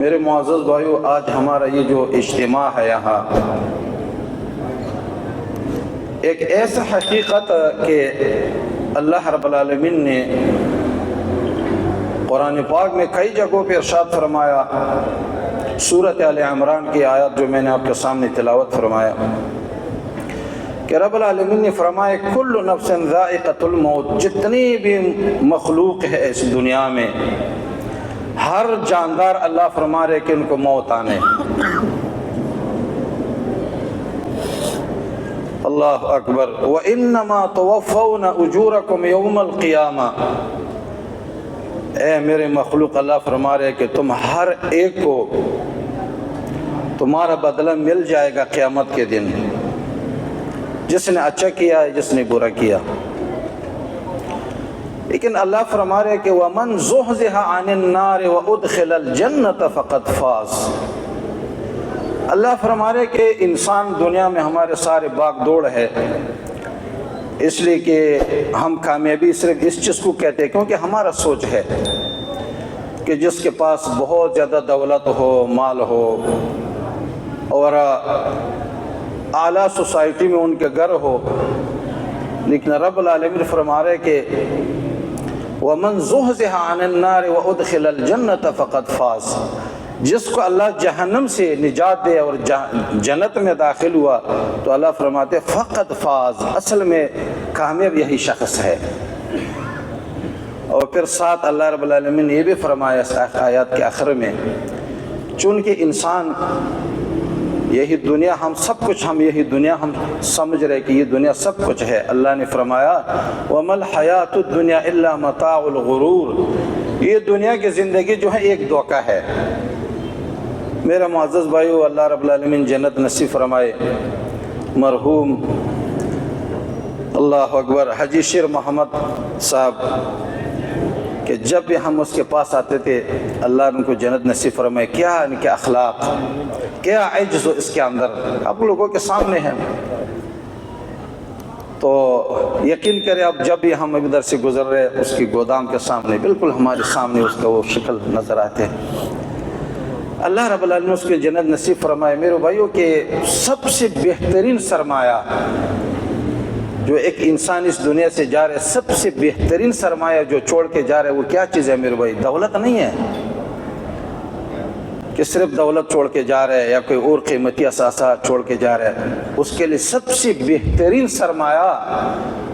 میرے معزز بھائیو، آج ہمارا یہ جو اجتماع ہے یہاں ایک ایسا حقیقت کہ اللہ رب العالمین نے قرآن پاک میں کئی جگہوں پہ ارشاد فرمایا. سورۃ آل عمران کی آیات جو میں نے آپ کے سامنے تلاوت فرمایا کہ رب العالمین نے فرمایا کل نفس ذائقۃ الموت، جتنی بھی مخلوق ہے اس دنیا میں ہر جاندار اللہ فرما رہے کہ ان کو موت آنے. اللہ اکبر. وَإِنَّمَا تُوَفَّوْنَ أُجُورَكُمْ يَوْمَ الْقِيَامَةِ. اے میرے مخلوق، اللہ فرما رہے کہ تم ہر ایک کو تمہارا بدلہ مل جائے گا قیامت کے دن، جس نے اچھا کیا ہے جس نے برا کیا. لیکن اللہ فرما رہے کہ وَمَنْ زُحْزِحَ عَنِ النَّارِ وَأُدْخِلَ الْجَنَّةَ فَقَدْ فَازَ. اللہ فرما رہے کہ انسان دنیا میں ہمارے سارے باغ دوڑ ہے، اس لیے کہ ہم کامیابی صرف اس چیز کو کہتے ہیں کیونکہ ہمارا سوچ ہے کہ جس کے پاس بہت زیادہ دولت ہو، مال ہو اور اعلیٰ سوسائٹی میں ان کے گھر ہو. لیکن رب العالمین فرما رہے کہ وَمَنْ زُحْزِحَ عَنِ النَّارِ وَأُدْخِلَ الْجَنَّةَ فَقَدْ فَازَ. جس کو اللہ جہنم سے نجات دے اور جنت میں داخل ہوا تو اللہ فرماتے فقط فاز، اصل میں کامیاب یہی شخص ہے. اور پھر ساتھ اللہ رب العالمین نے یہ بھی فرمایا اس آیات کے آخر میں، چونکہ انسان یہی دنیا ہم سب کچھ یہی دنیا ہم سمجھ رہے کہ یہ دنیا سب کچھ ہے. اللہ نے فرمایا وَمَا الْحَيَاةُ الدُّنْيَا إِلَّا مَتَاعُ الْغُرُورِ. یہ دنیا کی زندگی جو ہے ایک دھوکہ ہے. میرے معزز بھائیو، اللہ رب العالمین جنت نصیب فرمائے. مرحوم اللہ اکبر حاجی شیر محمد صاحب کہ جب بھی ہم اس کے پاس آتے تھے اللہ ان کو جنت نصیب فرمائے. کیا ان کے اخلاق، کیا عجز اس کے اندر آپ لوگوں کے سامنے ہیں. تو یقین کرے اب جب بھی ہم ادھر سے گزر رہے اس کی گودام کے سامنے بالکل ہمارے سامنے اس کا وہ شکل نظر آتے ہیں. اللہ رب العالمین اس کے جنت نصیب فرمائے. میرے بھائیوں کہ سب سے بہترین سرمایہ جو ایک انسان اس دنیا سے جا رہے، سب سے بہترین سرمایہ جو چھوڑ کے جا رہے وہ کیا چیز ہے میرے بھائی؟ دولت نہیں ہے کہ صرف دولت چھوڑ کے جا رہے یا کوئی اور قیمتی اثاثہ چھوڑ کے جا رہے. اس کے لیے سب سے بہترین سرمایہ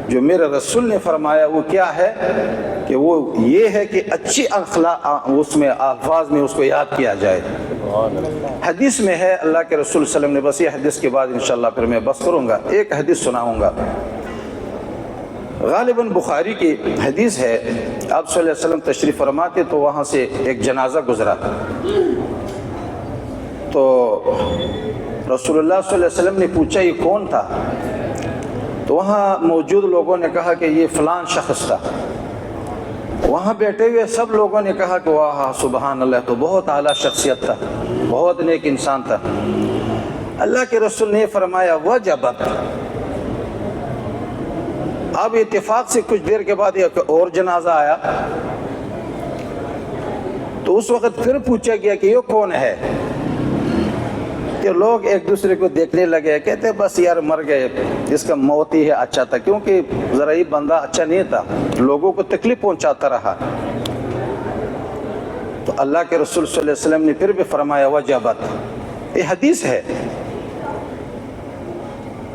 جو میرے رسول نے فرمایا وہ کیا ہے کہ وہ یہ ہے کہ اچھی اخلاق اس میں الفاظ میں اس کو یاد کیا جائے. حدیث میں ہے اللہ کے رسول صلی اللہ علیہ وسلم نے، بس یہ حدیث کے بعد انشاءاللہ پھر میں بس کروں گا، ایک حدیث سناؤں گا. غالباً بخاری کی حدیث ہے. آپ صلی اللہ علیہ وسلم تشریف فرماتے تو وہاں سے ایک جنازہ گزرا تو رسول اللہ صلی اللہ علیہ وسلم نے پوچھا یہ کون تھا؟ تو وہاں موجود لوگوں نے کہا کہ یہ فلان شخص تھا. وہاں بیٹھے ہوئے سب لوگوں نے کہا کہ واہ سبحان اللہ، تو بہت اعلیٰ شخصیت تھا، بہت نیک انسان تھا. اللہ کے رسول نے فرمایا وجبت. اب اتفاق سے کچھ دیر کے بعد ایک اور جنازہ آیا تو اس وقت پھر پوچھا گیا کہ یہ کون ہے؟ کہ لوگ ایک دوسرے کو دیکھنے لگے، کہتے بس یار مر گئے، اس کا موت ہی ہے اچھا تھا، کیونکہ ذرا یہ بندہ اچھا نہیں تھا، لوگوں کو تکلیف پہنچاتا رہا. تو اللہ کے رسول صلی اللہ علیہ وسلم نے پھر بھی فرمایا وجبت. یہ حدیث ہے.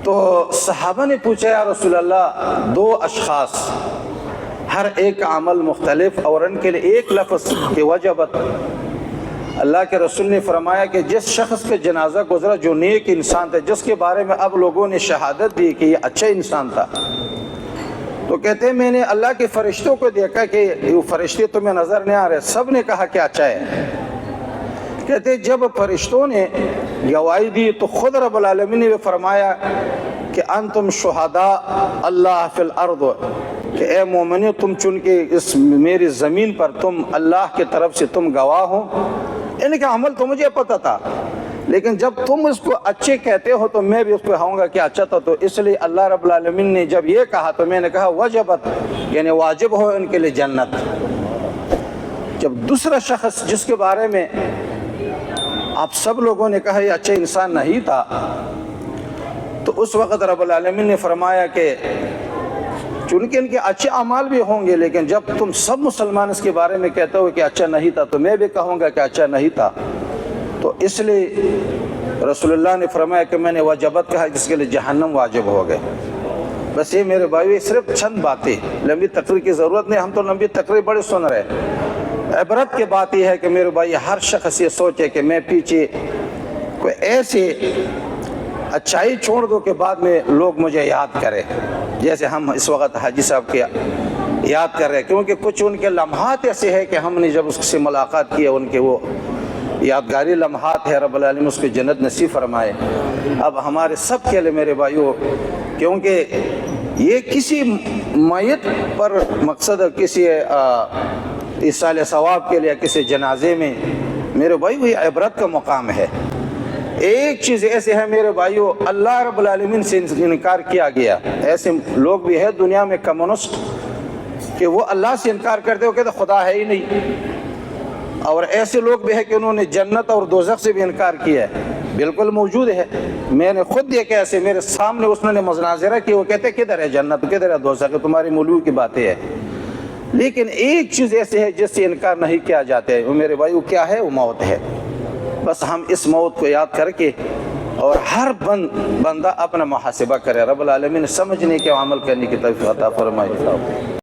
تو صحابہ نے پوچھا یا رسول اللہ، دو اشخاص ہر ایک کا عمل مختلف اور ان کے لیے ایک لفظ کہ وجبت. اللہ کے رسول نے فرمایا کہ جس شخص کا جنازہ گزرا جو نیک انسان تھا، جس کے بارے میں اب لوگوں نے شہادت دی کہ یہ اچھا انسان تھا، تو کہتے ہیں میں نے اللہ کے فرشتوں کو دیکھا کہ یہ فرشتے تمہیں نظر نہیں آ رہے، سب نے کہا کہ اچھا ہے. کہتے جب فرشتوں نے گواہی دی تو خود رب العالمین نے فرمایا کہ انتم شہداء اللہ فی الارض، کہ اے مومنو تم چن کے اس میری زمین پر تم اللہ کی طرف سے تم گواہ ہو. ان کا عمل تو مجھے پتہ تھا، لیکن جب تم اس کو اچھے کہتے ہو تو میں بھی اس کو کہوں گا کہ اچھا تھا. تو اس لیے اللہ رب العالمین نے جب یہ کہا تو میں نے کہا وجبت، یعنی واجب ہو ان کے لیے جنت. جب دوسرا شخص جس کے بارے میں آپ سب لوگوں نے کہا یہ اچھا انسان نہیں تھا، تو اس وقت رب العالمین نے فرمایا کہ چونکہ ان کے اچھے اعمال بھی ہوں گے، لیکن جب تم سب مسلمان اس کے بارے میں کہتے ہو کہ اچھا نہیں تھا، تو میں بھی کہوں گا کہ اچھا نہیں تھا۔ تو اس لیے رسول اللہ نے فرمایا کہ میں نے وجبت کہا جس کے لیے جہنم واجب ہو گئے۔ بس یہ میرے بھائی صرف چند باتیں، لمبی تقریر کی ضرورت نہیں، ہم تو لمبی تقریر بڑی سن رہے ہیں۔ عبرت کی بات یہ ہے کہ میرے بھائی ہر شخص یہ سوچے کہ میں پیچھے کوئی ایسے اچھائی چھوڑ دو کہ بعد میں لوگ مجھے یاد کرے، جیسے ہم اس وقت حاجی صاحب کے یاد کر رہے ہیں، کیونکہ کچھ ان کے لمحات ایسے ہیں کہ ہم نے جب اس سے ملاقات کی، ان کے وہ یادگاری لمحات ہے، رب العالمین اس کو جنت نصیب فرمائے۔ اب ہمارے سب کے لیے میرے بھائیوں، کیونکہ یہ کسی میت پر مقصد کسی ایصال ثواب کے لیے کسی جنازے میں میرے بھائیو یہ عبرت کا مقام ہے۔ ایک چیز ایسے ہے میرے بھائیو، اللہ رب العالمین سے انکار کیا گیا۔ ایسے لوگ بھی ہے دنیا میں کمیونسٹ کہ وہ اللہ سے انکار کرتے ہو، کہتے خدا ہے ہی نہیں، اور ایسے لوگ بھی ہے کہ انہوں نے جنت اور دوزخ سے بھی انکار کیا ہے، بالکل موجود ہے۔ میں نے خود دیکھا ایسے میرے سامنے، اس نے مناظرہ کیا، وہ کہتے کدھر ہے جنت کدھر ہے دوزخ، تمہاری مولوی کی باتیں ہے۔ لیکن ایک چیز ایسے ہے جس سے انکار نہیں کیا جاتا ہے، وہ میرے بھائی وہ کیا ہے؟ وہ موت ہے۔ بس ہم اس موت کو یاد کر کے اور ہر بندہ اپنا محاسبہ کرے، رب العالمین سمجھنے کے عمل کرنے کی توفیق عطا فرمائے۔